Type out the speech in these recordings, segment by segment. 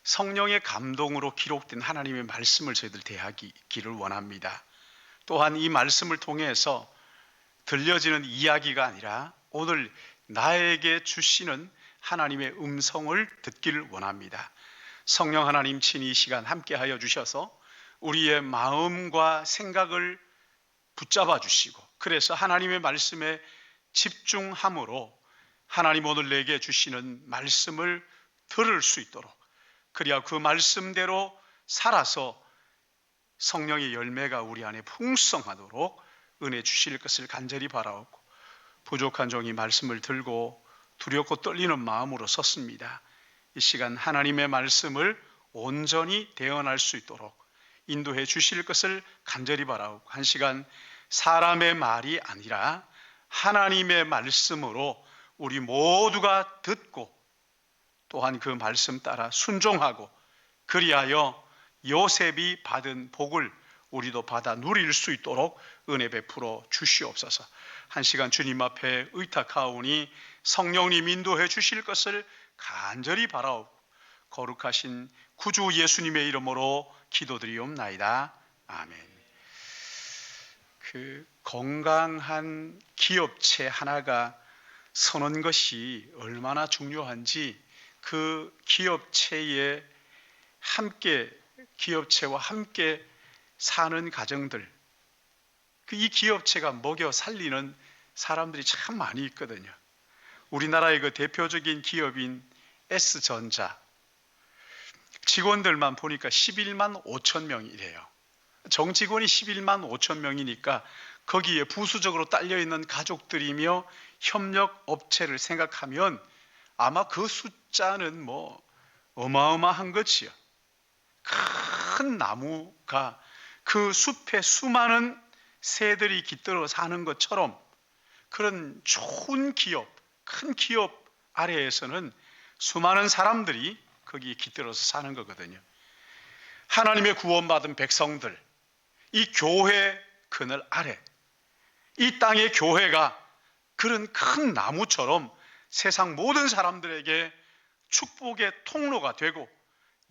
성령의 감동으로 기록된 하나님의 말씀을 저희들 대하기를 원합니다. 또한 이 말씀을 통해서 들려지는 이야기가 아니라 오늘 나에게 주시는 하나님의 음성을 듣기를 원합니다. 성령 하나님 친히 이 시간 함께하여 주셔서 우리의 마음과 생각을 붙잡아 주시고, 그래서 하나님의 말씀에 집중함으로 하나님 오늘 내게 주시는 말씀을 들을 수 있도록, 그래야 그 말씀대로 살아서 성령의 열매가 우리 안에 풍성하도록 은혜 주실 것을 간절히 바라옵고, 부족한 종이 말씀을 들고 두렵고 떨리는 마음으로 섰습니다. 이 시간 하나님의 말씀을 온전히 대언할 수 있도록 인도해 주실 것을 간절히 바라옵고, 한 시간 사람의 말이 아니라 하나님의 말씀으로 우리 모두가 듣고 또한 그 말씀 따라 순종하고, 그리하여 요셉이 받은 복을 우리도 받아 누릴 수 있도록 은혜 베풀어 주시옵소서. 한 시간 주님 앞에 의탁하오니 성령님 인도해 주실 것을 간절히 바라옵고, 거룩하신 구주 예수님의 이름으로 기도드리옵나이다. 아멘. 건강한 기업체 하나가 서는 것이 얼마나 중요한지, 그 기업체에 기업체와 함께 사는 가정들, 이 기업체가 먹여 살리는 사람들이 참 많이 있거든요. 우리나라의 그 대표적인 기업인 S전자, 직원들만 보니까 11만 5천 명이래요. 정직원이 11만 5천 명이니까 거기에 부수적으로 딸려있는 가족들이며 협력업체를 생각하면 아마 그 숫자는 어마어마한 것이요. 큰 나무가 그 숲에 수많은 새들이 깃들어 사는 것처럼, 그런 좋은 기업, 큰 기업 아래에서는 수많은 사람들이 거기에 깃들어서 사는 거거든요. 하나님의 구원받은 백성들, 이 교회 그늘 아래, 이 땅의 교회가 그런 큰 나무처럼 세상 모든 사람들에게 축복의 통로가 되고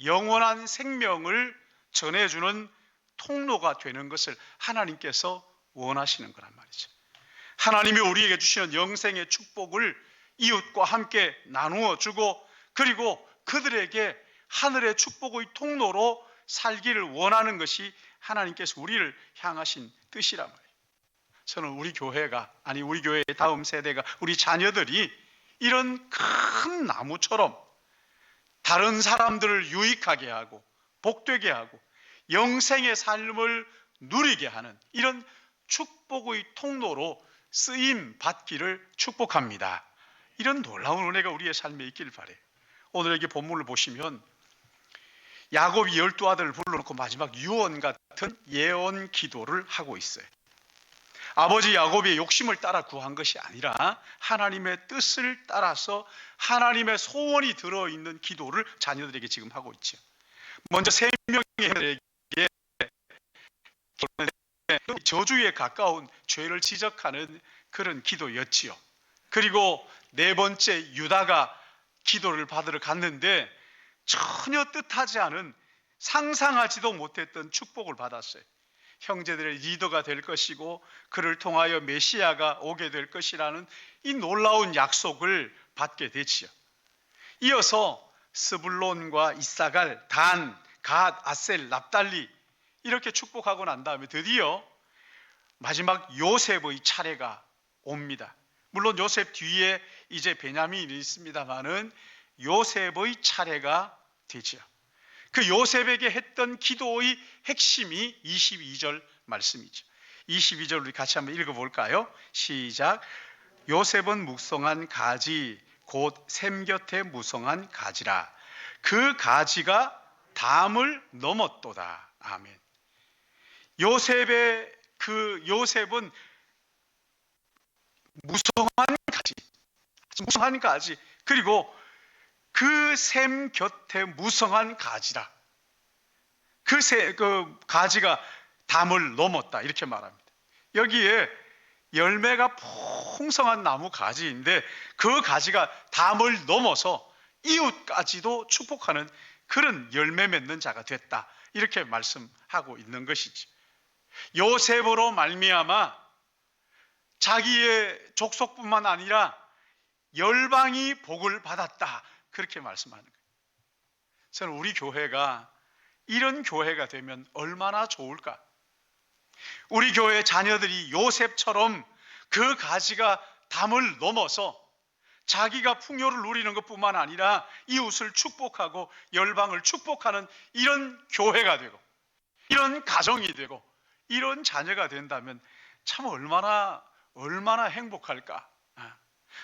영원한 생명을 전해주는 통로가 되는 것을 하나님께서 원하시는 거란 말이죠. 하나님이 우리에게 주시는 영생의 축복을 이웃과 함께 나누어 주고, 그리고 그들에게 하늘의 축복의 통로로 살기를 원하는 것이 하나님께서 우리를 향하신 뜻이란 말이에요. 저는 우리 교회가, 우리 교회의 다음 세대가, 우리 자녀들이 이런 큰 나무처럼 다른 사람들을 유익하게 하고 복되게 하고 영생의 삶을 누리게 하는 이런 축복의 통로로 쓰임 받기를 축복합니다. 이런 놀라운 은혜가 우리의 삶에 있기를 바라요. 오늘 여기 본문을 보시면 야곱이 12아들을 불러놓고 마지막 유언 같은 예언 기도를 하고 있어요. 아버지 야곱의 욕심을 따라 구한 것이 아니라 하나님의 뜻을 따라서 하나님의 소원이 들어있는 기도를 자녀들에게 지금 하고 있죠. 먼저 3명의 애들에게 저주에 가까운 죄를 지적하는 그런 기도였지요. 그리고 4번째 유다가 기도를 받으러 갔는데 전혀 뜻하지 않은, 상상하지도 못했던 축복을 받았어요. 형제들의 리더가 될 것이고 그를 통하여 메시아가 오게 될 것이라는 이 놀라운 약속을 받게 되지요. 이어서 스불론과 이사갈, 단, 갓, 아셀, 납달리 이렇게 축복하고 난 다음에 드디어 마지막 요셉의 차례가 옵니다. 물론 요셉 뒤에 이제 베냐민이 있습니다만은 요셉의 차례가 되죠. 그 요셉에게 했던 기도의 핵심이 22절 말씀이죠. 22절 우리 같이 한번 읽어볼까요? 시작. 요셉은 묵성한 가지 곧 샘 곁에 무성한 가지라. 그 가지가 담을 넘었도다. 아멘. 요셉은 무성한 가지, 그리고 그 샘 곁에 무성한 가지라. 그 가지가 담을 넘었다, 이렇게 말합니다. 여기에 열매가 풍성한 나무 가지인데 그 가지가 담을 넘어서 이웃까지도 축복하는 그런 열매 맺는 자가 됐다, 이렇게 말씀하고 있는 것이지. 요셉으로 말미암아 자기의 족속뿐만 아니라 열방이 복을 받았다, 그렇게 말씀하는 거예요. 저는 우리 교회가 이런 교회가 되면 얼마나 좋을까. 우리 교회 자녀들이 요셉처럼 그 가지가 담을 넘어서 자기가 풍요를 누리는 것뿐만 아니라 이웃을 축복하고 열방을 축복하는 이런 교회가 되고, 이런 가정이 되고, 이런 자녀가 된다면 참 얼마나 행복할까.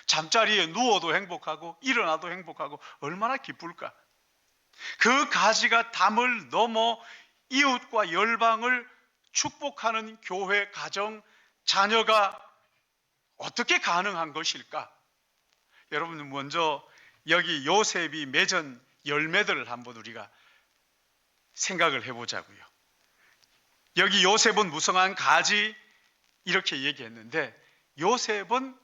잠자리에 누워도 행복하고 일어나도 행복하고 얼마나 기쁠까. 그 가지가 담을 넘어 이웃과 열방을 축복하는 교회, 가정, 자녀가 어떻게 가능한 것일까? 여러분, 먼저 여기 요셉이 맺은 열매들을 한번 우리가 생각을 해보자고요. 여기 요셉은 무성한 가지, 이렇게 얘기했는데, 요셉은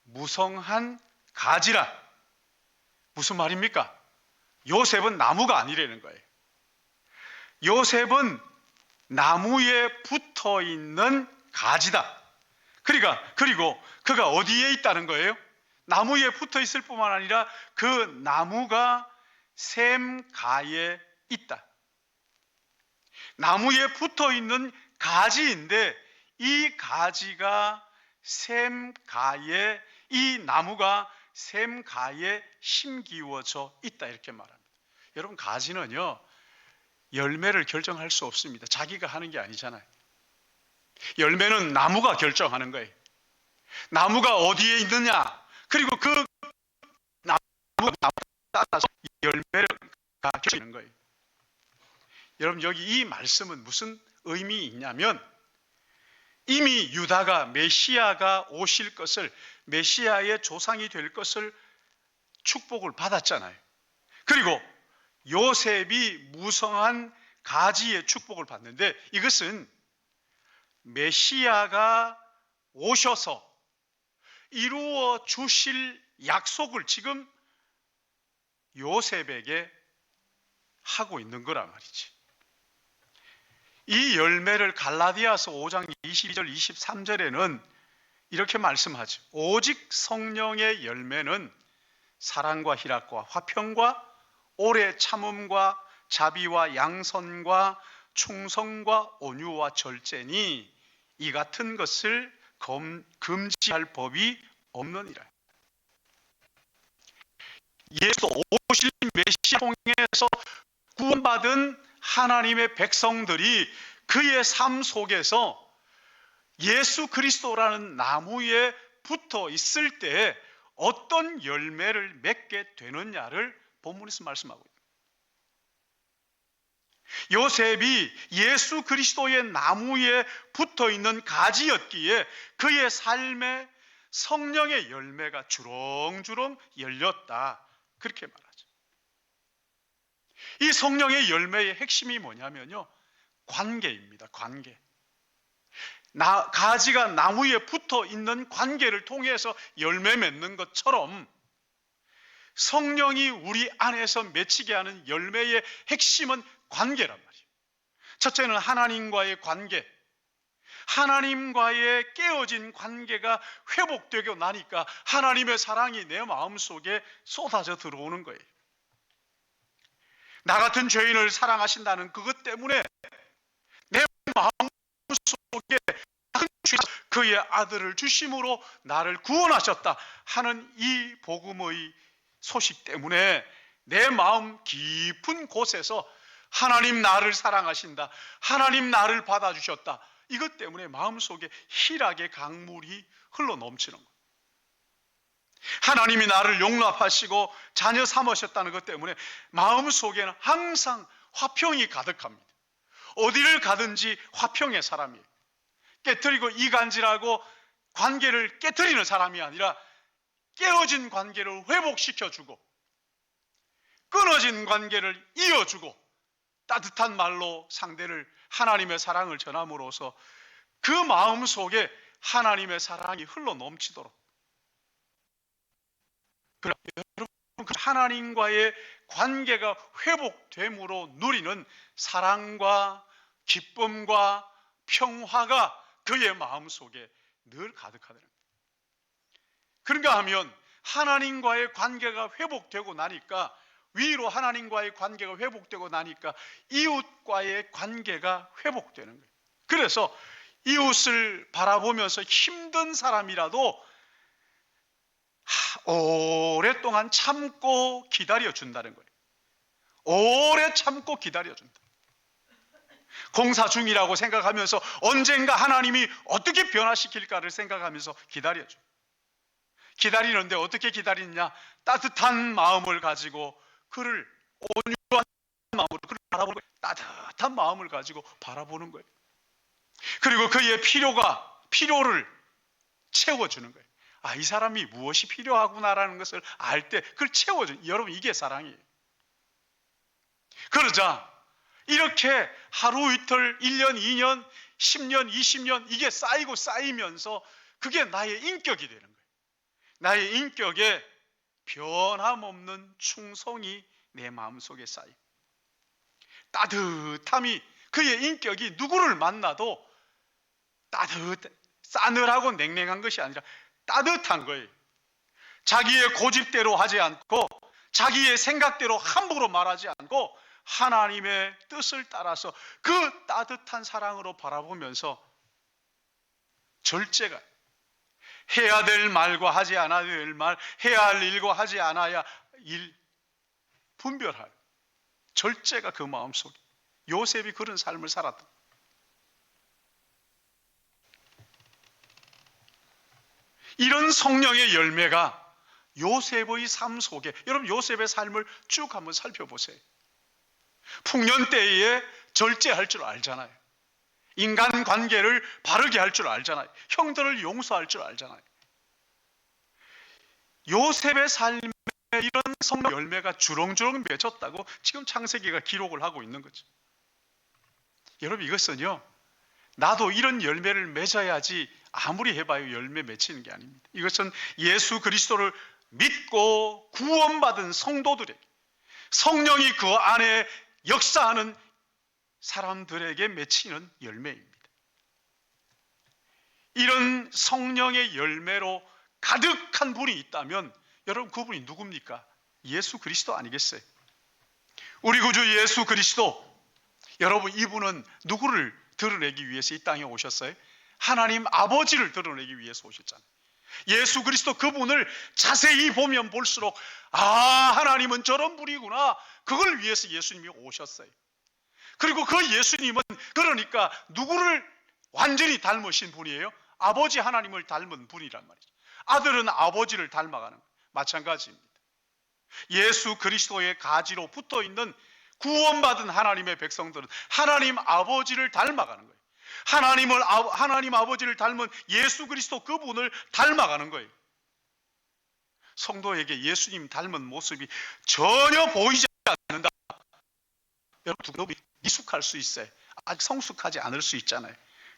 무성한 가지라 무슨 말입니까? 요셉은 나무가 아니라는 거예요. 요셉은 나무에 붙어 있는 가지다. 그리고 그가 어디에 있다는 거예요? 나무에 붙어 있을 뿐만 아니라 그 나무가 샘가에 있다. 나무에 붙어 있는 가지인데 이 가지가 샘가에, 이 나무가 샘가에 심기워져 있다, 이렇게 말합니다. 여러분, 가지는요 열매를 결정할 수 없습니다. 자기가 하는 게 아니잖아요. 열매는 나무가 결정하는 거예요. 나무가 어디에 있느냐, 그리고 그 나무가 따라서 열매를 결정하는 거예요. 여러분, 여기 이 말씀은 무슨 의미 있냐면, 이미 유다가 메시아가 오실 것을, 메시아의 조상이 될 것을 축복을 받았잖아요. 그리고 요셉이 무성한 가지의 축복을 받는데, 이것은 메시아가 오셔서 이루어 주실 약속을 지금 요셉에게 하고 있는 거란 말이지. 이 열매를 갈라디아서 5장 22절 23절에는 이렇게 말씀하죠. 오직 성령의 열매는 사랑과 희락과 화평과 오래 참음과 자비와 양선과 충성과 온유와 절제니 이 같은 것을 금지할 법이 없느니라. 예수 오실 메시아 통해서 구원받은 하나님의 백성들이 그의 삶 속에서 예수 그리스도라는 나무에 붙어 있을 때 어떤 열매를 맺게 되느냐를 본문에서 말씀하고 있습니다. 요셉이 예수 그리스도의 나무에 붙어 있는 가지였기에 그의 삶에 성령의 열매가 주렁주렁 열렸다, 그렇게 말하죠. 이 성령의 열매의 핵심이 뭐냐면요, 관계입니다. 관계. 가지가 나무에 붙어 있는 관계를 통해서 열매 맺는 것처럼 성령이 우리 안에서 맺히게 하는 열매의 핵심은 관계란 말이에요. 첫째는 하나님과의 관계. 하나님과의 깨어진 관계가 회복되고 나니까 하나님의 사랑이 내 마음속에 쏟아져 들어오는 거예요. 나 같은 죄인을 사랑하신다는 그것 때문에 내 마음속에 그의 아들을 주심으로 나를 구원하셨다 하는 이 복음의 소식 때문에 내 마음 깊은 곳에서 하나님 나를 사랑하신다, 하나님 나를 받아주셨다, 이것 때문에 마음속에 희락의 강물이 흘러 넘치는 거예요. 하나님이 나를 용납하시고 자녀 삼으셨다는 것 때문에 마음속에는 항상 화평이 가득합니다. 어디를 가든지 화평의 사람이에요. 깨트리고 이간질하고 관계를 깨트리는 사람이 아니라 깨어진 관계를 회복시켜주고 끊어진 관계를 이어주고 따뜻한 말로 상대를 하나님의 사랑을 전함으로써 그 마음 속에 하나님의 사랑이 흘러 넘치도록. 여러분, 하나님과의 관계가 회복됨으로 누리는 사랑과 기쁨과 평화가 그의 마음속에 늘 가득하다는 거예요. 그런가 하면 하나님과의 관계가 회복되고 나니까, 위로 하나님과의 관계가 회복되고 나니까 이웃과의 관계가 회복되는 거예요. 그래서 이웃을 바라보면서 힘든 사람이라도 오랫동안 참고 기다려준다는 거예요. 오래 참고 기다려준다. 공사 중이라고 생각하면서 언젠가 하나님이 어떻게 변화시킬까를 생각하면서 기다려줘. 기다리는데 어떻게 기다리느냐? 따뜻한 마음을 가지고 그를, 온유한 마음으로 그를 바라보는 거예요. 따뜻한 마음을 가지고 바라보는 거예요. 그리고 그의 필요를 채워주는 거예요. 이 사람이 무엇이 필요하구나라는 것을 알 때 그걸 채워줘요. 여러분, 이게 사랑이에요. 그러자 이렇게 하루 이틀, 1년, 2년, 10년, 20년 이게 쌓이고 쌓이면서 그게 나의 인격이 되는 거예요. 나의 인격에 변함없는 충성이 내 마음속에 쌓여. 따뜻함이, 그의 인격이 누구를 만나도 싸늘하고 냉랭한 것이 아니라 따뜻한 거예요. 자기의 고집대로 하지 않고 자기의 생각대로 함부로 말하지 않고 하나님의 뜻을 따라서 그 따뜻한 사랑으로 바라보면서 절제가, 해야 될 말과 하지 않아야 될 말, 해야 할 일과 하지 않아야 일, 분별할 절제가 그 마음속에. 요셉이 그런 삶을 살았다. 이런 성령의 열매가 요셉의 삶 속에, 여러분 요셉의 삶을 쭉 한번 살펴보세요. 풍년 때에 절제할 줄 알잖아요. 인간관계를 바르게 할 줄 알잖아요. 형들을 용서할 줄 알잖아요. 요셉의 삶에 이런 성령 열매가 주렁주렁 맺혔다고 지금 창세기가 기록을 하고 있는 거죠. 여러분, 이것은요, 나도 이런 열매를 맺어야지 아무리 해봐요 열매 맺히는 게 아닙니다. 이것은 예수 그리스도를 믿고 구원받은 성도들에게, 성령이 그 안에 역사하는 사람들에게 맺히는 열매입니다. 이런 성령의 열매로 가득한 분이 있다면 여러분, 그분이 누굽니까? 예수 그리스도 아니겠어요? 우리 구주 예수 그리스도, 여러분 이분은 누구를 드러내기 위해서 이 땅에 오셨어요? 하나님 아버지를 드러내기 위해서 오셨잖아요. 예수 그리스도 그분을 자세히 보면 볼수록 하나님은 저런 분이구나, 그걸 위해서 예수님이 오셨어요. 그리고 그 예수님은 그러니까 누구를 완전히 닮으신 분이에요? 아버지 하나님을 닮은 분이란 말이죠. 아들은 아버지를 닮아가는 거예요. 마찬가지입니다. 예수 그리스도의 가지로 붙어있는 구원받은 하나님의 백성들은 하나님 아버지를 닮아가는 거예요. 하나님 아버지를 닮은 예수 그리스도 그분을 닮아가는 거예요. 성도에게 예수님 닮은 모습이 전혀 보이지 않는다. 여러분, 미숙할 수 있어요. 아직 성숙하지 않을 수 있잖아요.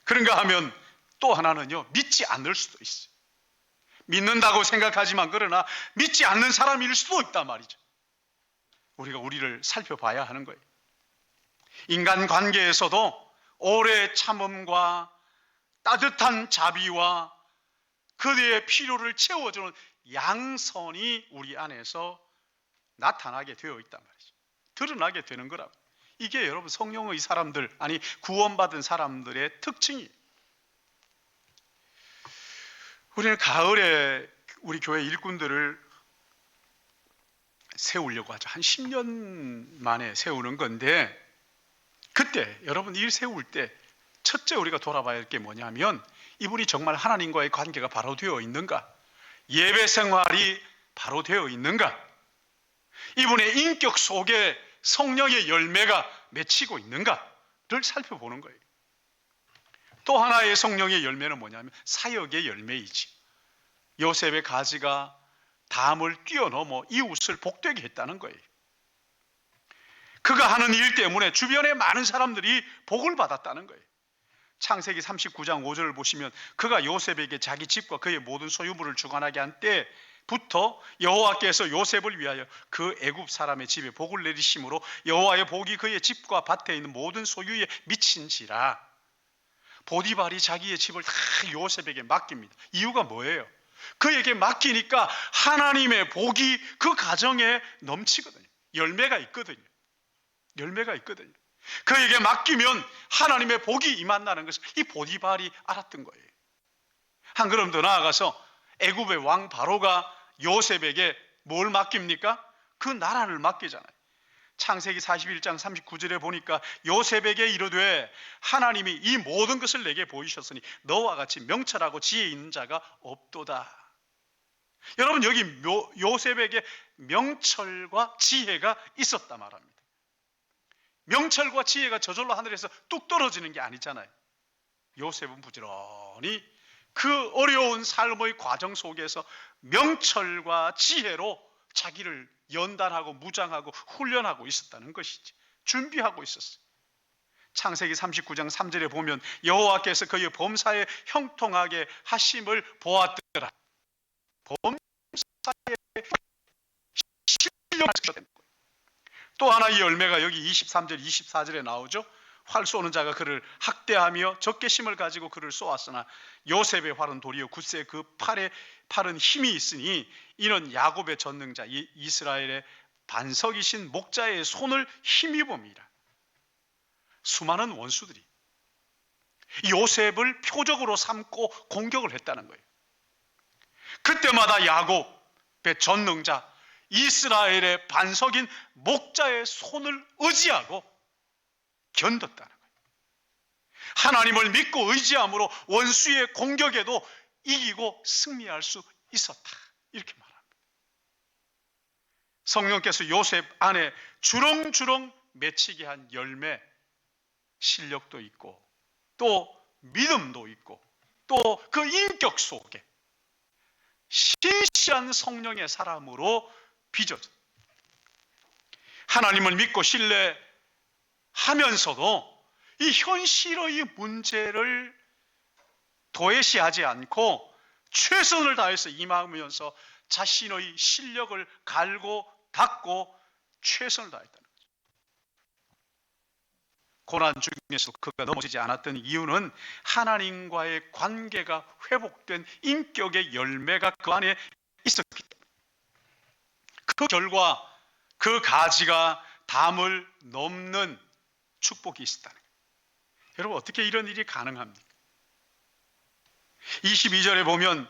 그런가 하면 또 하나는요, 믿지 않을 수도 있어요. 믿는다고 생각하지만 그러나 믿지 않는 사람일 수도 있단 말이죠. 우리가 우리를 살펴봐야 하는 거예요. 인간관계에서도 오래 참음과 따뜻한 자비와 그들의 필요를 채워주는 양선이 우리 안에서 나타나게 되어 있단 말이죠. 드러나게 되는 거라고. 이게 여러분 성령의 사람들, 아니 구원받은 사람들의 특징이에요. 우리는 가을에 우리 교회 일꾼들을 세우려고 하죠. 한 10년 만에 세우는 건데, 그때 여러분 일 세울 때 첫째 우리가 돌아봐야 할 게 뭐냐면, 이분이 정말 하나님과의 관계가 바로 되어 있는가, 예배 생활이 바로 되어 있는가, 이분의 인격 속에 성령의 열매가 맺히고 있는가를 살펴보는 거예요. 또 하나의 성령의 열매는 뭐냐면 사역의 열매이지. 요셉의 가지가 담을 뛰어넘어 이웃을 복되게 했다는 거예요. 그가 하는 일 때문에 주변에 많은 사람들이 복을 받았다는 거예요. 창세기 39장 5절을 보시면 그가 요셉에게 자기 집과 그의 모든 소유물을 주관하게 한 때 부터 여호와께서 요셉을 위하여 그 애굽 사람의 집에 복을 내리심으로 여호와의 복이 그의 집과 밭에 있는 모든 소유에 미친지라. 보디발이 자기의 집을 다 요셉에게 맡깁니다. 이유가 뭐예요? 그에게 맡기니까 하나님의 복이 그 가정에 넘치거든요. 열매가 있거든요. 그에게 맡기면 하나님의 복이 임한다는 것을 이 보디발이 알았던 거예요. 한 걸음 더 나아가서 애굽의 왕 바로가 요셉에게 뭘 맡깁니까? 그 나라를 맡기잖아요. 창세기 41장 39절에 보니까 요셉에게 이르되 하나님이 이 모든 것을 내게 보이셨으니 너와 같이 명철하고 지혜 있는 자가 없도다. 여러분, 여기 요셉에게 명철과 지혜가 있었다 말합니다. 명철과 지혜가 저절로 하늘에서 뚝 떨어지는 게 아니잖아요. 요셉은 부지런히 그 어려운 삶의 과정 속에서 명철과 지혜로 자기를 연단하고 무장하고 훈련하고 있었다는 것이지. 준비하고 있었어요. 창세기 39장 3절에 보면 여호와께서 그의 범사에 형통하게 하심을 보았더라. 범사에 신령을 주셨다는 거예요. 또 하나 이 열매가 여기 23절 24절에 나오죠. 활 쏘는 자가 그를 학대하며 적개심을 가지고 그를 쏘았으나 요셉의 활은 도리어 굳세 그 팔은 힘이 있으니 이는 야곱의 전능자 이스라엘의 반석이신 목자의 손을 힘입음이라. 수많은 원수들이 요셉을 표적으로 삼고 공격을 했다는 거예요. 그때마다 야곱의 전능자 이스라엘의 반석인 목자의 손을 의지하고 견뎠다는 거예요. 하나님을 믿고 의지함으로 원수의 공격에도 이기고 승리할 수 있었다. 이렇게 말합니다. 성령께서 요셉 안에 주렁주렁 맺히게 한 열매, 실력도 있고 또 믿음도 있고 또 그 인격 속에 신실한 성령의 사람으로 빚어져 하나님을 믿고 신뢰하면서도 이 현실의 문제를 도외시하지 않고 최선을 다해서 임하면서 자신의 실력을 갈고 닦고 최선을 다했다는 거죠. 고난 중에서 그가 넘어지지 않았던 이유는 하나님과의 관계가 회복된 인격의 열매가 그 안에 있었기 때문에 그 결과 그 가지가 담을 넘는 축복이 있었다는 거예요. 여러분, 어떻게 이런 일이 가능합니까? 22절에 보면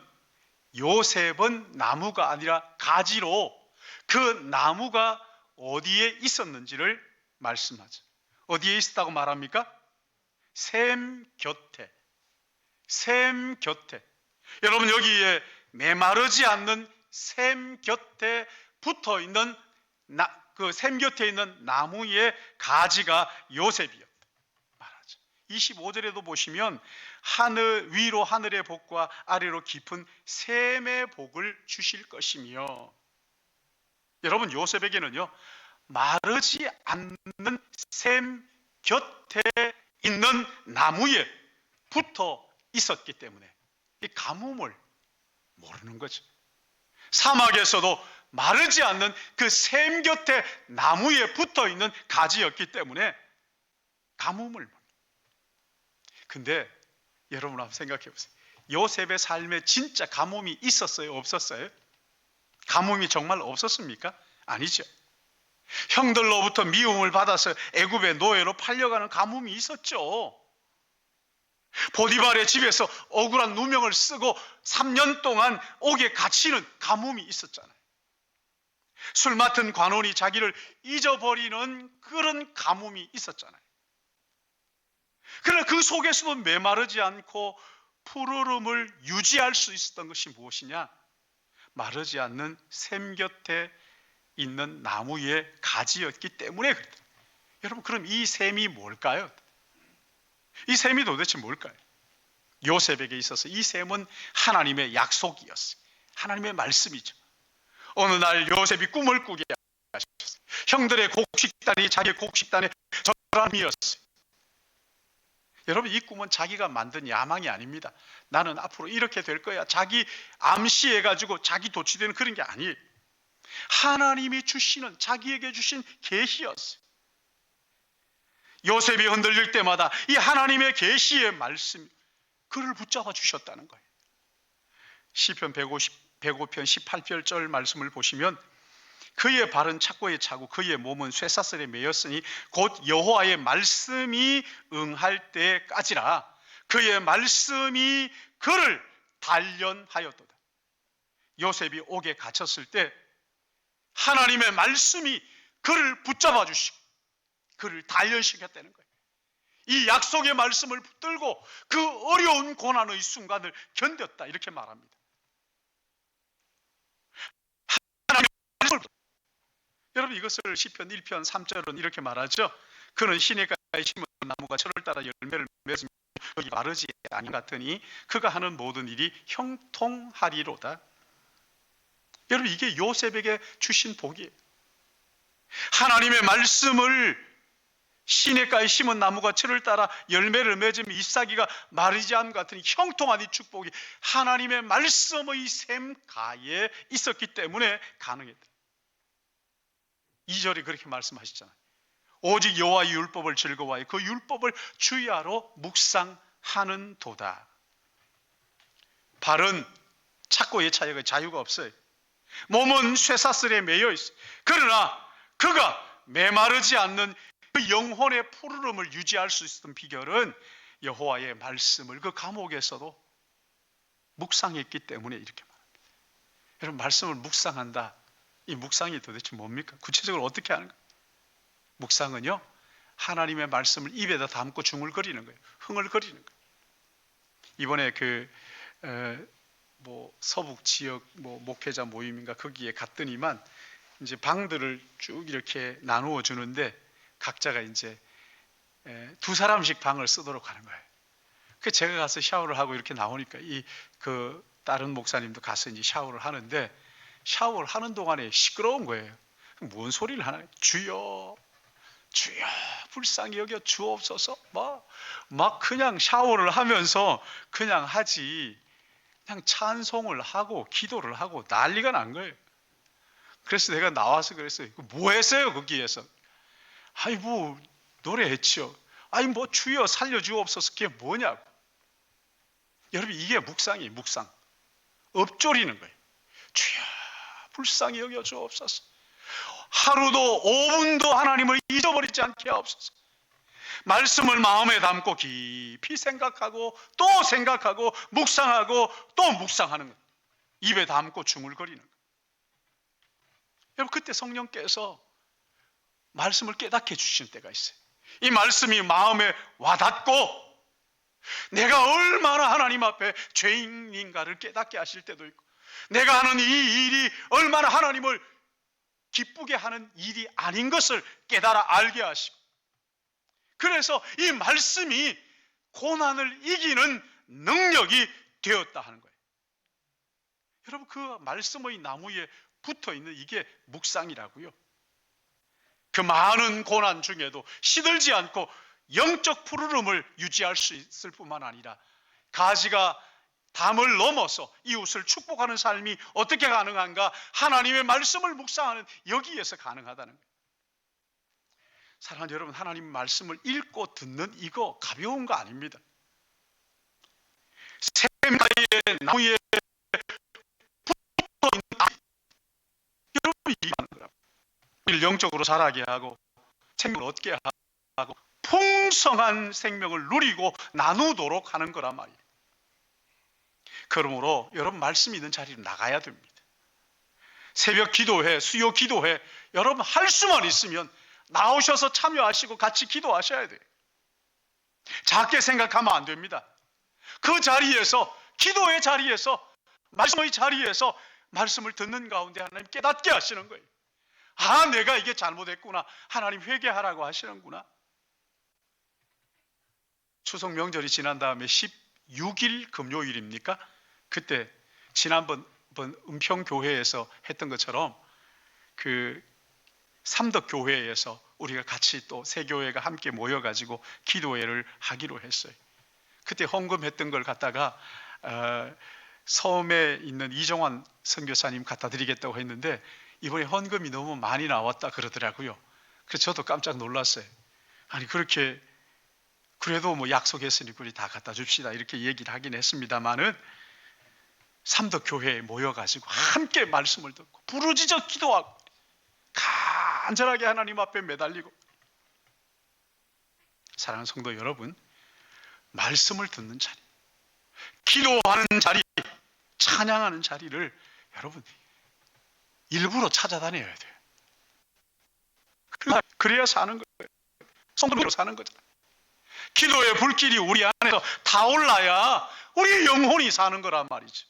요셉은 나무가 아니라 가지로 그 나무가 어디에 있었는지를 말씀하죠. 어디에 있었다고 말합니까? 샘 곁에. 여러분, 여기에 메마르지 않는 샘 곁에 붙어 있는 그 샘 곁에 있는 나무의 가지가 요셉이었다 말하죠. 25절에도 보시면 하늘 위로 하늘의 복과 아래로 깊은 샘의 복을 주실 것이며, 여러분, 요셉에게는요 마르지 않는 샘 곁에 있는 나무에 붙어 있었기 때문에 이 가뭄을 모르는 거죠. 사막에서도 마르지 않는 그 샘 곁에 나무에 붙어 있는 가지였기 때문에 가뭄을 모릅니다. 근데 여러분 한번 생각해 보세요. 요셉의 삶에 진짜 가뭄이 있었어요? 없었어요? 가뭄이 정말 없었습니까? 아니죠. 형들로부터 미움을 받아서 애굽의 노예로 팔려가는 가뭄이 있었죠. 보디발의 집에서 억울한 누명을 쓰고 3년 동안 옥에 갇히는 가뭄이 있었잖아요. 술 맡은 관원이 자기를 잊어버리는 그런 가뭄이 있었잖아요. 그러나 그 속에서도 메마르지 않고 푸르름을 유지할 수 있었던 것이 무엇이냐? 마르지 않는 샘 곁에 있는 나무의 가지였기 때문에 그랬다. 여러분, 그럼 이 샘이 뭘까요? 이 샘이 도대체 뭘까요? 요셉에게 있어서 이 샘은 하나님의 약속이었어요. 하나님의 말씀이죠. 어느 날 요셉이 꿈을 꾸게 하셨어요. 형들의 곡식단이 자기의 곡식단의 절함이었어요. 여러분, 이 꿈은 자기가 만든 야망이 아닙니다. 나는 앞으로 이렇게 될 거야. 자기 암시해가지고 자기 도취되는 그런 게 아니에요. 하나님이 주시는, 자기에게 주신 계시였어요. 요셉이 흔들릴 때마다 이 하나님의 계시의 말씀, 그를 붙잡아 주셨다는 거예요. 시편 105편 18절 말씀을 보시면, 그의 발은 착고에 차고 그의 몸은 쇠사슬에 매였으니 곧 여호와의 말씀이 응할 때까지라. 그의 말씀이 그를 단련하였도다. 요셉이 옥에 갇혔을 때 하나님의 말씀이 그를 붙잡아 주시고 그를 단련시켰다는 거예요. 이 약속의 말씀을 붙들고 그 어려운 고난의 순간을 견뎠다, 이렇게 말합니다. 하나님의 말씀을, 여러분, 이것을 시편 1편 3절은 이렇게 말하죠. 그는 시냇가에 심은 나무가 철을 따라 열매를 맺으며 여기 마르지 아니 같으니 그가 하는 모든 일이 형통하리로다. 여러분, 이게 요셉에게 주신 복이에요. 하나님의 말씀을, 시냇가에 심은 나무가 철을 따라 열매를 맺으며 잎사귀가 마르지 않음 같으니 형통한 이 축복이 하나님의 말씀의 샘가에 있었기 때문에 가능했다. 2절이 그렇게 말씀하시잖아요. 오직 여호와의 율법을 즐거워하여 그 율법을 주야로 묵상하는 도다. 발은 착고에 차여가 자유가 없어요. 몸은 쇠사슬에 매여 있어요. 그러나 그가 메마르지 않는 그 영혼의 푸르름을 유지할 수 있었던 비결은 여호와의 말씀을 그 감옥에서도 묵상했기 때문에 이렇게 말합니다. 여러분, 말씀을 묵상한다. 이 묵상이 도대체 뭡니까? 구체적으로 어떻게 하는 거예요? 묵상은요, 하나님의 말씀을 입에다 담고 중얼거리는 거예요. 흥얼거리는 거예요. 이번에 서북 지역 목회자 모임인가 거기에 갔더니만 이제 방들을 쭉 이렇게 나누어 주는데 각자가 이제 2사람씩 방을 쓰도록 하는 거예요. 그 제가 가서 샤워를 하고 이렇게 나오니까 다른 목사님도 가서 이제 샤워를 하는데, 샤워를 하는 동안에 시끄러운 거예요. 뭔 소리를 하나? 주여, 주여, 불쌍히 여겨 주옵소서. 막 그냥 샤워를 하면서 그냥 하지, 그냥 찬송을 하고 기도를 하고 난리가 난 거예요. 그래서 내가 나와서 그랬어요. 뭐 했어요 거기에서? 아이 노래했죠. 아이 주여 살려주옵소서, 그게 뭐냐고. 여러분, 이게 묵상이에요. 묵상. 읊조리는 거예요. 주여 불쌍히 여겨 주옵소서. 하루도 5분도 하나님을 잊어버리지 않게 하옵소서. 말씀을 마음에 담고 깊이 생각하고 또 생각하고 묵상하고 또 묵상하는 거예요. 입에 담고 중얼거리는 거예요. 여러분, 그때 성령께서 말씀을 깨닫게 해주시는 때가 있어요. 이 말씀이 마음에 와닿고 내가 얼마나 하나님 앞에 죄인인가를 깨닫게 하실 때도 있고, 내가 하는 이 일이 얼마나 하나님을 기쁘게 하는 일이 아닌 것을 깨달아 알게 하시고, 그래서 이 말씀이 고난을 이기는 능력이 되었다 하는 거예요. 여러분, 그 말씀의 나무에 붙어 있는 이게 묵상이라고요. 그 많은 고난 중에도 시들지 않고 영적 푸르름을 유지할 수 있을 뿐만 아니라 가지가 담을 넘어서 이웃을 축복하는 삶이 어떻게 가능한가? 하나님의 말씀을 묵상하는 여기에서 가능하다는 거예요. 사랑하는 여러분, 하나님 말씀을 읽고 듣는 이거 가벼운 거 아닙니다. 샘가의 나무에 붙어 있는 여러분이 이해하는 거라고. 우리를 영적으로 자라게 하고 생명을 얻게 하고 풍성한 생명을 누리고 나누도록 하는 거란 말이에요. 그러므로 여러분, 말씀 있는 자리로 나가야 됩니다. 새벽 기도회, 수요 기도회, 여러분 할 수만 있으면 나오셔서 참여하시고 같이 기도하셔야 돼요. 작게 생각하면 안 됩니다. 그 자리에서, 기도의 자리에서, 말씀의 자리에서 말씀을 듣는 가운데 하나님 깨닫게 하시는 거예요. 아, 내가 이게 잘못했구나. 하나님 회개하라고 하시는구나. 추석 명절이 지난 다음에 16일 금요일입니까? 그때 지난번 은평교회에서 했던 것처럼 그 삼덕교회에서 우리가 같이 또 새 교회가 함께 모여가지고 기도회를 하기로 했어요. 그때 헌금했던 걸 갖다가 섬에 있는 이정환 선교사님 갖다 드리겠다고 했는데 이번에 헌금이 너무 많이 나왔다 그러더라고요. 그래서 저도 깜짝 놀랐어요. 아니 그렇게 그래도 뭐 약속했으니 우리 다 갖다 줍시다 이렇게 얘기를 하긴 했습니다만은 삼덕 교회에 모여가지고 함께 말씀을 듣고 부르짖어 기도하고 간절하게 하나님 앞에 매달리고, 사랑하는 성도 여러분, 말씀을 듣는 자리, 기도하는 자리, 찬양하는 자리를 여러분 일부러 찾아다녀야 돼요. 그래야 사는 거예요. 성도로 사는 거잖아요. 기도의 불길이 우리 안에서 타올라야 우리의 영혼이 사는 거란 말이죠.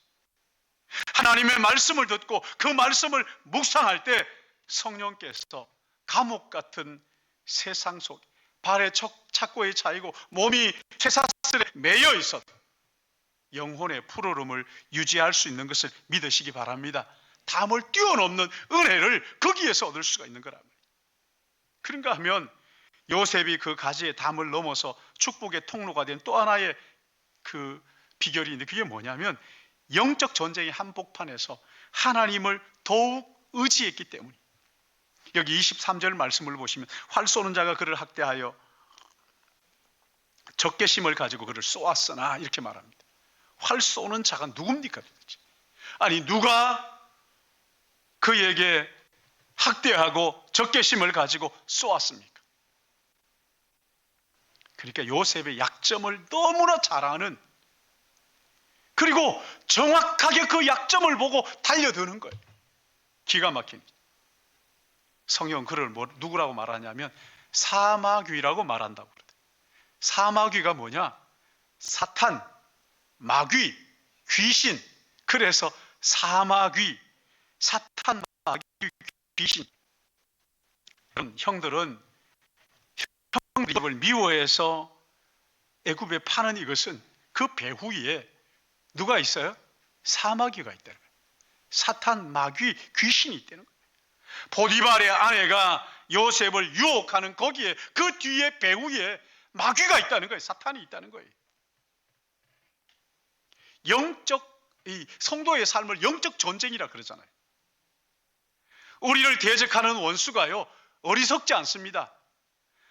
하나님의 말씀을 듣고 그 말씀을 묵상할 때 성령께서 감옥 같은 세상 속 발에 착고에 차이고 몸이 쇠사슬에 매여 있어도 영혼의 푸르름을 유지할 수 있는 것을 믿으시기 바랍니다. 담을 뛰어넘는 은혜를 거기에서 얻을 수가 있는 거랍니다. 그런가 하면 요셉이 그 가지의 담을 넘어서 축복의 통로가 된 또 하나의 그 비결이 있는데 그게 뭐냐면 영적 전쟁의 한복판에서 하나님을 더욱 의지했기 때문에, 여기 23절 말씀을 보시면 활 쏘는 자가 그를 학대하여 적개심을 가지고 그를 쏘았으나 이렇게 말합니다. 활 쏘는 자가 누굽니까? 아니 누가 그에게 학대하고 적개심을 가지고 쏘았습니까? 그러니까 요셉의 약점을 너무나 잘 아는, 그리고 정확하게 그 약점을 보고 달려드는 거예요. 기가 막힌. 성경 그를 누구라고 말하냐면 사마귀라고 말한다고 그러더라고요. 사마귀가 뭐냐? 사탄, 마귀, 귀신. 그래서 사마귀, 사탄, 마귀, 귀신. 형들은 형들을 미워해서 애굽에 파는 이것은 그 배후 위에 누가 있어요? 사마귀가 있다는 거예요. 사탄, 마귀, 귀신이 있다는 거예요. 보디발의 아내가 요셉을 유혹하는 거기에 그 뒤에 배후 위에 마귀가 있다는 거예요. 사탄이 있다는 거예요. 이 성도의 삶을 영적 전쟁이라 그러잖아요. 우리를 대적하는 원수가요 어리석지 않습니다.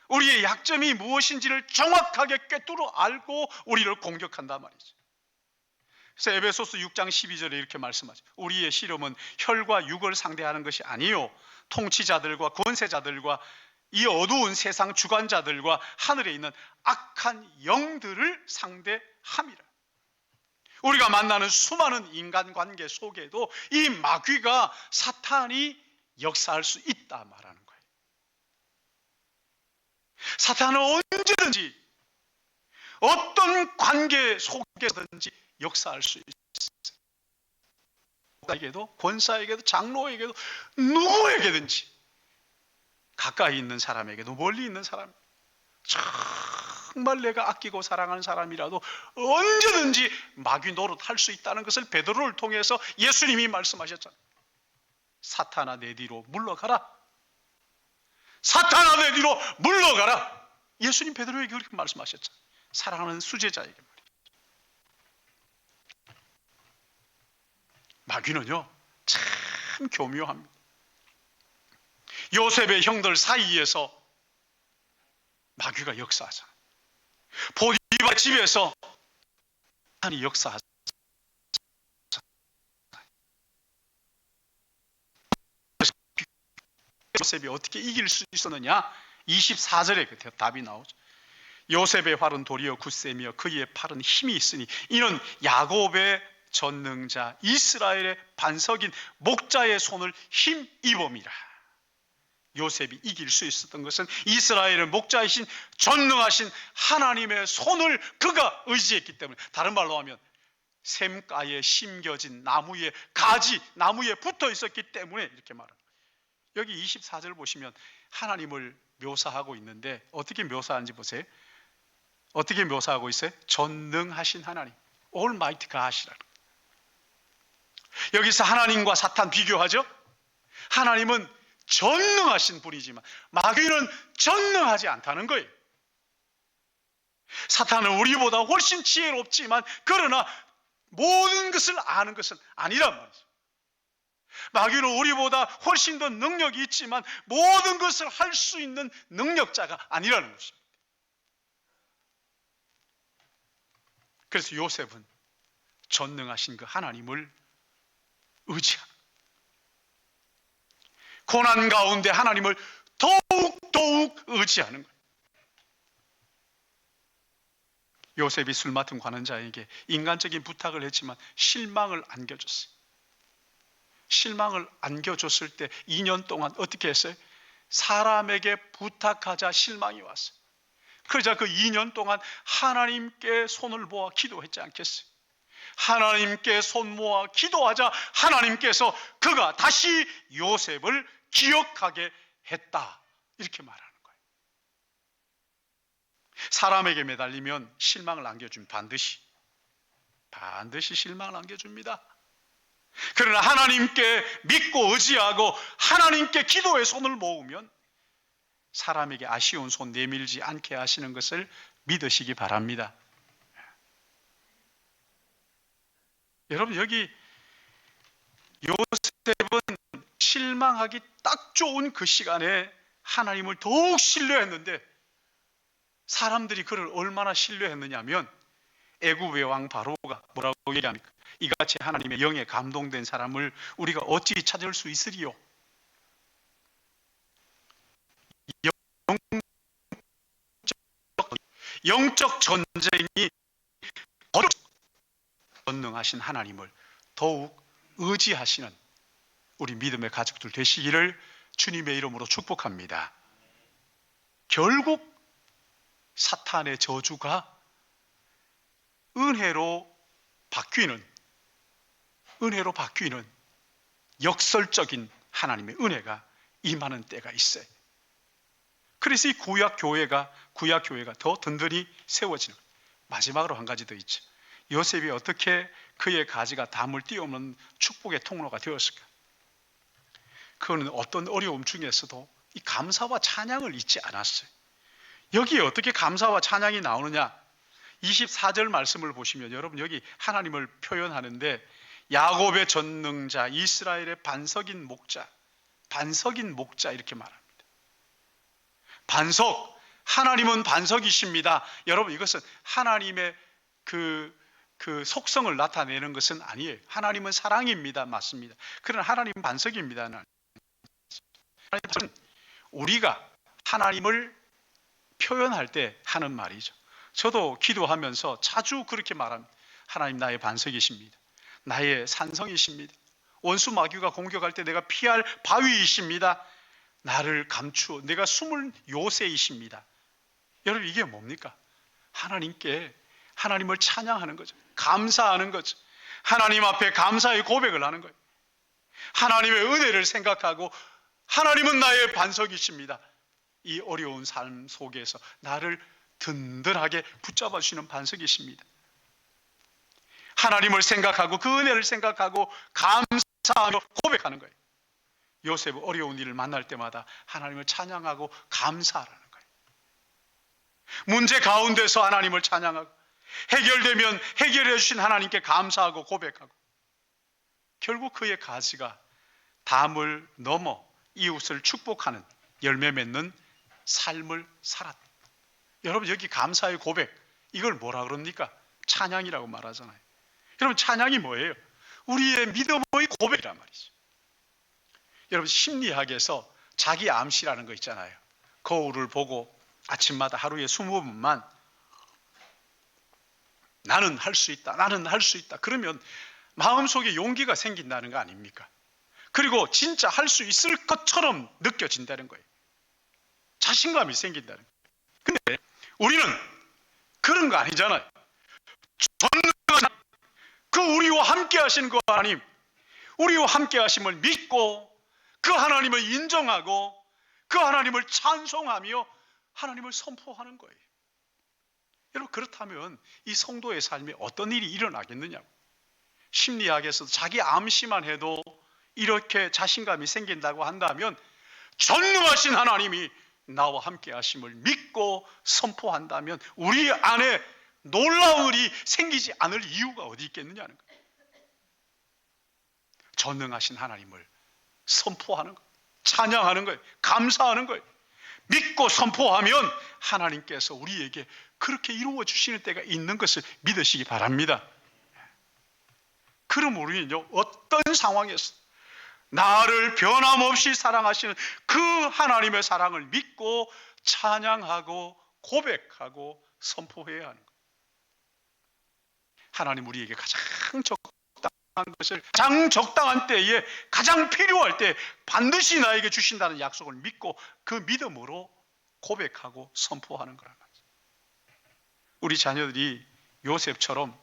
우리의 약점이 무엇인지를 정확하게 꿰뚫어 알고 우리를 공격한단 말이죠. 그래서 에베소서 6장 12절에 이렇게 말씀하죠. 우리의 씨름은 혈과 육을 상대하는 것이 아니요 통치자들과 권세자들과 이 어두운 세상 주관자들과 하늘에 있는 악한 영들을 상대함이라. 우리가 만나는 수많은 인간관계 속에도 이 마귀가, 사탄이 역사할 수 있다 말하는 거예요. 사탄은 언제든지 어떤 관계 속에서든지 역사할 수 있어요. 목사에게도, 권사에게도, 장로에게도, 누구에게든지, 가까이 있는 사람에게도 멀리 있는 사람, 정말 내가 아끼고 사랑하는 사람이라도 언제든지 마귀 노릇할 수 있다는 것을 베드로를 통해서 예수님이 말씀하셨잖아요. 사탄아 내 뒤로 물러가라. 사탄아 내 뒤로 물러가라. 예수님 베드로에게 그렇게 말씀하셨잖아요. 사랑하는 수제자에게 말이에요. 마귀는요 참 교묘합니다. 요셉의 형들 사이에서 마귀가 역사하잖아요. 보디발 집에서 사탄이 역사하잖아요. 요셉이 어떻게 이길 수 있었느냐? 24절에 그 답이 나오죠. 요셉의 활은 도리어 굳세며 그의 팔은 힘이 있으니 이는 야곱의 전능자 이스라엘의 반석인 목자의 손을 힘입음이라. 요셉이 이길 수 있었던 것은 이스라엘의 목자이신 전능하신 하나님의 손을 그가 의지했기 때문에, 다른 말로 하면 샘가에 심겨진 나무의 가지, 나무에 붙어 있었기 때문에 이렇게 말합니다. 여기 24절 보시면 하나님을 묘사하고 있는데 어떻게 묘사하는지 보세요. 어떻게 묘사하고 있어요? 전능하신 하나님, Almighty God이라는. 여기서 하나님과 사탄 비교하죠. 하나님은 전능하신 분이지만 마귀는 전능하지 않다는 거예요. 사탄은 우리보다 훨씬 지혜롭지만 그러나 모든 것을 아는 것은 아니란 말이죠. 마귀는 우리보다 훨씬 더 능력이 있지만 모든 것을 할 수 있는 능력자가 아니라는 것입니다. 그래서 요셉은 전능하신 그 하나님을 의지합니다. 고난 가운데 하나님을 더욱 의지하는 거예요. 요셉이 술 맡은 관원자에게 인간적인 부탁을 했지만 실망을 안겨줬어요. 실망을 안겨줬을 때 2년 동안 어떻게 했어요? 사람에게 부탁하자 실망이 왔어요. 그러자 그 2년 동안 하나님께 손을 모아 기도했지 않겠어요? 하나님께 손 모아 기도하자 하나님께서 그가 다시 요셉을 기억하게 했다, 이렇게 말하는 거예요. 사람에게 매달리면 실망을 안겨주면 반드시 실망을 안겨줍니다. 그러나 하나님께 믿고 의지하고 하나님께 기도의 손을 모으면 사람에게 아쉬운 손 내밀지 않게 하시는 것을 믿으시기 바랍니다. 여러분, 여기 요셉은 실망하기 딱 좋은 그 시간에 하나님을 더욱 신뢰했는데 사람들이 그를 얼마나 신뢰했느냐면 애굽의 왕 바로가 뭐라고 얘기합니까? 이같이 하나님의 영에 감동된 사람을 우리가 어찌 찾을 수 있으리요? 영적 전쟁이 전능하신 하나님을 더욱 의지하시는 우리 믿음의 가족들 되시기를 주님의 이름으로 축복합니다. 결국 사탄의 저주가 은혜로 바뀌는 역설적인 하나님의 은혜가 임하는 때가 있어요. 그래서 이 구약 교회가 더 든든히 세워지는 거예요. 마지막으로 한 가지 더 있죠. 요셉이 어떻게 그의 가지가 담을 띄우는 축복의 통로가 되었을까? 그거는 어떤 어려움 중에서도 이 감사와 찬양을 잊지 않았어요. 여기에 어떻게 감사와 찬양이 나오느냐? 24절 말씀을 보시면 여러분, 여기 하나님을 표현하는데 야곱의 전능자, 이스라엘의 반석인 목자 이렇게 말합니다. 반석, 하나님은 반석이십니다. 여러분, 이것은 하나님의 그 속성을 나타내는 것은 아니에요. 하나님은 사랑입니다. 맞습니다. 그러나 하나님은 반석입니다. 하나님은 우리가 하나님을 표현할 때 하는 말이죠. 저도 기도하면서 자주 그렇게 말합니다. 하나님, 나의 반석이십니다. 나의 산성이십니다. 원수 마귀가 공격할 때 내가 피할 바위이십니다. 나를 감추어 내가 숨을 요새이십니다. 여러분, 이게 뭡니까? 하나님을 찬양하는 거죠. 감사하는 거죠. 하나님 앞에 감사의 고백을 하는 거예요. 하나님의 은혜를 생각하고 하나님은 나의 반석이십니다. 이 어려운 삶 속에서 나를 든든하게 붙잡아 주시는 반석이십니다. 하나님을 생각하고 그 은혜를 생각하고 감사하며 고백하는 거예요. 요셉은 어려운 일을 만날 때마다 하나님을 찬양하고 감사하라는 거예요. 문제 가운데서 하나님을 찬양하고 해결되면 해결해 주신 하나님께 감사하고 고백하고 결국 그의 가지가 담을 넘어 이웃을 축복하는 열매 맺는 삶을 살았다. 여러분, 여기 감사의 고백, 이걸 뭐라 그럽니까? 찬양이라고 말하잖아요. 여러분, 찬양이 뭐예요? 우리의 믿음의 고백이란 말이죠. 여러분, 심리학에서 자기 암시라는 거 있잖아요. 거울을 보고 아침마다 하루에 20번만 나는 할 수 있다, 나는 할 수 있다. 그러면 마음속에 용기가 생긴다는 거 아닙니까? 그리고 진짜 할 수 있을 것처럼 느껴진다는 거예요. 자신감이 생긴다는 거예요. 근데 우리는 그런 거 아니잖아요. 그 우리와 함께 하시는 그 하나님, 우리와 함께 하심을 믿고 그 하나님을 인정하고 그 하나님을 찬송하며 하나님을 선포하는 거예요. 여러분, 그렇다면 이 성도의 삶에 어떤 일이 일어나겠느냐고. 심리학에서도 자기 암시만 해도 이렇게 자신감이 생긴다고 한다면 전능하신 하나님이 나와 함께 하심을 믿고 선포한다면 우리 안에 놀라운 일이 생기지 않을 이유가 어디 있겠느냐는 거예요. 전능하신 하나님을 선포하는 거예요. 찬양하는 거예요. 감사하는 거예요. 믿고 선포하면 하나님께서 우리에게 그렇게 이루어 주시는 때가 있는 것을 믿으시기 바랍니다. 그럼 우리는요, 어떤 상황에서 나를 변함없이 사랑하시는 그 하나님의 사랑을 믿고 찬양하고 고백하고 선포해야 하는 거예요. 하나님 우리에게 가장 적당한 것을 가장 적당한 때에 가장 필요할 때 반드시 나에게 주신다는 약속을 믿고 그 믿음으로 고백하고 선포하는 거란 말이죠. 우리 자녀들이 요셉처럼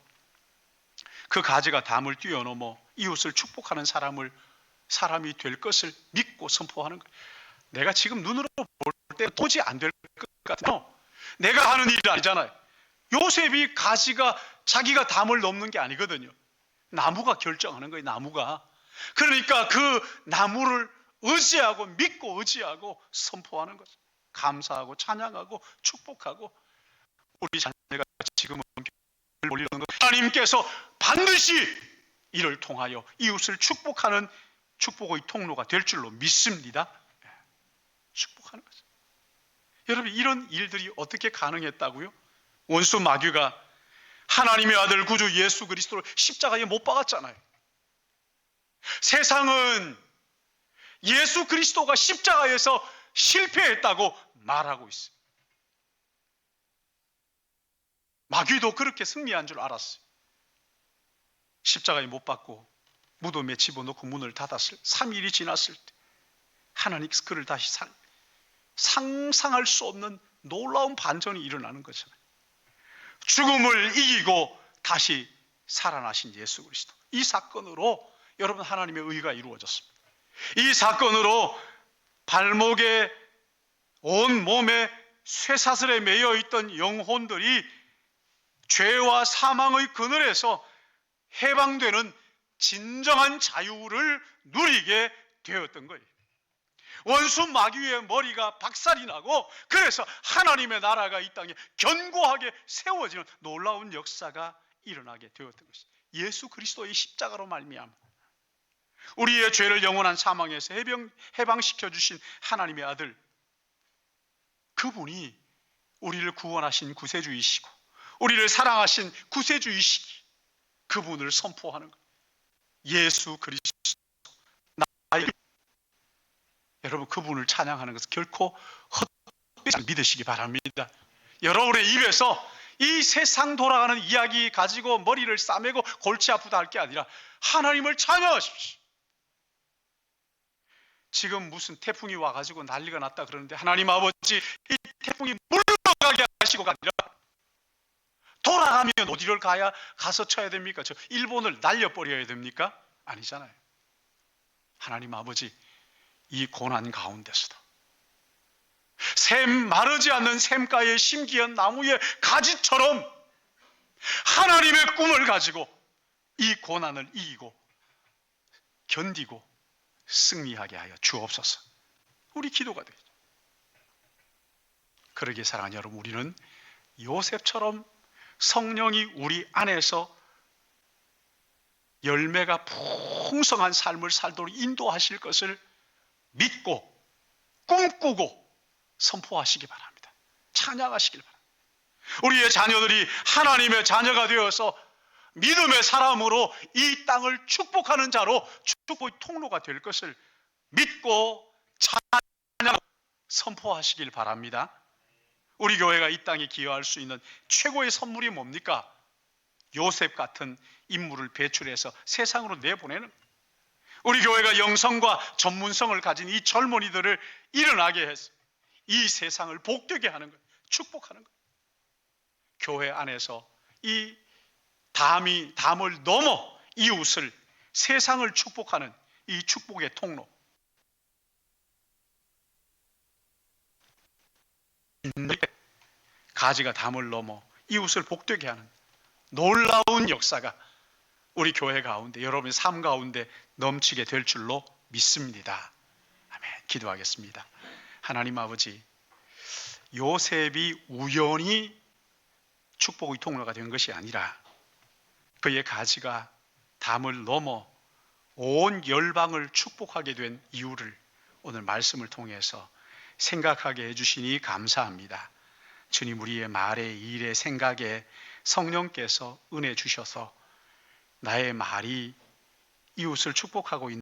그 가지가 담을 뛰어넘어 이웃을 축복하는 사람이 될 것을 믿고 선포하는 거예요. 내가 지금 눈으로 볼 때 도저히 안 될 것 같아요. 내가 하는 일이 아니잖아요. 요셉이 가지가 자기가 담을 넘는 게 아니거든요. 나무가 결정하는 거예요. 나무가. 그러니까 그 나무를 의지하고 믿고 의지하고 선포하는 거죠. 감사하고 찬양하고 축복하고 우리 자녀가 지금은 올리는 것 하나님께서 반드시 이를 통하여 이웃을 축복하는 축복의 통로가 될 줄로 믿습니다. 축복하는 거죠. 여러분 이런 일들이 어떻게 가능했다고요? 원수 마귀가 하나님의 아들 구주 예수 그리스도를 십자가에 못 박았잖아요. 세상은 예수 그리스도가 십자가에서 실패했다고 말하고 있어요. 마귀도 그렇게 승리한 줄 알았어요. 십자가에 못 박고 무덤에 집어넣고 문을 닫았을 3일이 지났을 때 하나님께서 그를 다시 상상할 수 없는 놀라운 반전이 일어나는 거잖아요. 죽음을 이기고 다시 살아나신 예수 그리스도. 이 사건으로 여러분 하나님의 의가 이루어졌습니다. 이 사건으로 발목에 온 몸에 쇠사슬에 매여 있던 영혼들이 죄와 사망의 그늘에서 해방되는 진정한 자유를 누리게 되었던 거예요. 원수 마귀의 머리가 박살이 나고 그래서 하나님의 나라가 이 땅에 견고하게 세워지는 놀라운 역사가 일어나게 되었던 것이죠. 예수 그리스도의 십자가로 말미암아 우리의 죄를 영원한 사망에서 해방시켜 주신 하나님의 아들, 그분이 우리를 구원하신 구세주이시고 우리를 사랑하신 구세주이시기, 그분을 선포하는 것. 예수 그리스도 나의, 여러분 그분을 찬양하는 것은 결코 헛되지 믿으시기 바랍니다. 여러분의 입에서 이 세상 돌아가는 이야기 가지고 머리를 싸매고 골치 아프다 할 게 아니라 하나님을 찬양하십시오. 지금 무슨 태풍이 와가지고 난리가 났다 그러는데 하나님 아버지 이 태풍이 물러가게 하시고 아니라 돌아가면 어디를 가서 쳐야 됩니까? 저 일본을 날려버려야 됩니까? 아니잖아요. 하나님 아버지 이 고난 가운데서도 마르지 않는 샘가에 심기한 나무의 가지처럼 하나님의 꿈을 가지고 이 고난을 이기고 견디고 승리하게 하여 주옵소서. 우리 기도가 되죠. 그러기에 사랑하는 여러분, 우리는 요셉처럼 성령이 우리 안에서 열매가 풍성한 삶을 살도록 인도하실 것을 믿고 꿈꾸고 선포하시기 바랍니다. 찬양하시길 바랍니다. 우리의 자녀들이 하나님의 자녀가 되어서 믿음의 사람으로 이 땅을 축복하는 자로 축복의 통로가 될 것을 믿고 찬양하고 선포하시길 바랍니다. 우리 교회가 이 땅에 기여할 수 있는 최고의 선물이 뭡니까? 요셉 같은 인물을 배출해서 세상으로 내보내는, 우리 교회가 영성과 전문성을 가진 이 젊은이들을 일어나게 해서 이 세상을 복되게 하는 것, 축복하는 것. 교회 안에서 이 담을 넘어 이웃을, 세상을 축복하는 이 축복의 통로, 가지가 담을 넘어 이웃을 복되게 하는 놀라운 역사가 우리 교회 가운데, 여러분의 삶 가운데 넘치게 될 줄로 믿습니다. 아멘. 기도하겠습니다. 하나님 아버지, 요셉이 우연히 축복의 통로가 된 것이 아니라 그의 가지가 담을 넘어 온 열방을 축복하게 된 이유를 오늘 말씀을 통해서 생각하게 해주시니 감사합니다. 주님, 우리의 말에, 일에, 생각에 성령께서 은혜 주셔서 나의 말이 이웃을 축복하고 있는